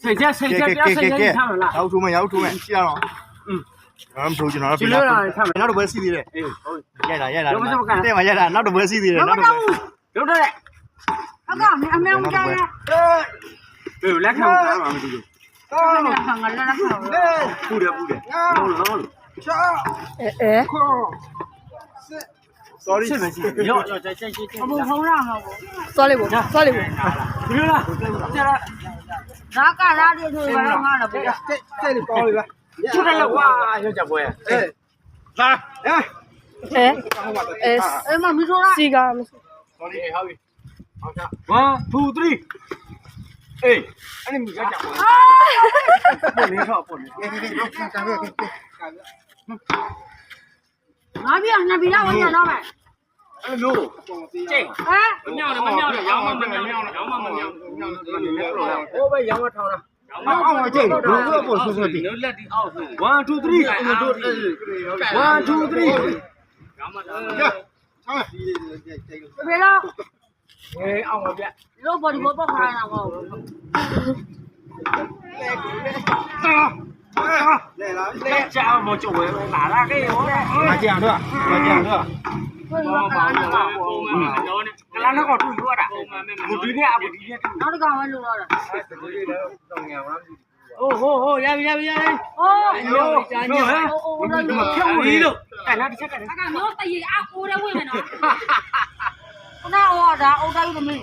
谁家谁家不要谁家唱了。ရောက်ထုံးမယ်ရောက်ထုံးမယ်ရှိရတော့မထိုးကျွန်တော် ဒီလိုလား唱မယ် နောက်တော့ပဲစီးသေးတယ် အေးဟုတ် ရိုက်တာတဲ့မှာရိုက်တာနောက်တော့ပဲစီးသေးတယ်နောက်တော့ပဲ ရုပ်တော့တဲ့ အကောင်အမေမကြိုက်နဲ့ ဘယ်လက်ခံတာမှမသိဘူး ခံငါလက်ခံ ပူတယ်ဟုတ်လား sorry 是没事要再အမဖုံးရမှာပေါ့ စောလေးပေါ့စောလေးပေါ့ ဒီလိုလားကျတော့ ဒါကရာဒီဆိုရင်ငါလည်းပေါ့ တဲ့လေးပေါပြီဗျ 出来了哇要讲过呀来အေးမမီဆိုရ စီကမစ sorry ဟုတ်ပြီဟုတ်ချာ 1 2 3哎အဲ့ဒီမိက讲过ပုံနေတော့ပုံနေ ငါပြငါပြလာဝင်ရတော့မယ် အဲ့လိုကျိတ် ဟမ် မမြောက်နဲ့မမြောက်နဲ့ရောင်းမမမြောက်နဲ့ရောင်းမမမြောက်ဟိုပဲရောင်းမထောင်းတာ အောက်မှာကျိတ်ဘယ်လိုပေါ့ဆွဆွတီ လက်ဒီအောက်ဆို1 2 3 1 2 3ရောင်းမထောင်း ရဆောင်း ဘယ်လို ဟေးအောင်ပါဗျ လောဘောဒီဘောပေါက်ခိုင်းတာပေါ့ လဲလား လက်ချအောင်မကြွယ်လာလာခဲ့ရောတဲ့ မကြံတော့မကြံတော့ ဘယ်လိုကလာနေပါ့ ကလာတော့ထူရတာဘူဒီနဲ့အဘူဒီနဲ့ထူ နောက်တစ်ကောင်ပဲလို့တော့တာ ဟိုဟိုရပြီ အိုး ရိုးဟဲ့မဖြောင်းဘူးလို့အဲ့နောက်တစ်ချက်က အကောင်တော့တရေအကိုးတဲ့ဝင်မယ်နော်ခဏဟောဒါအုတ်တိုင်းသမီး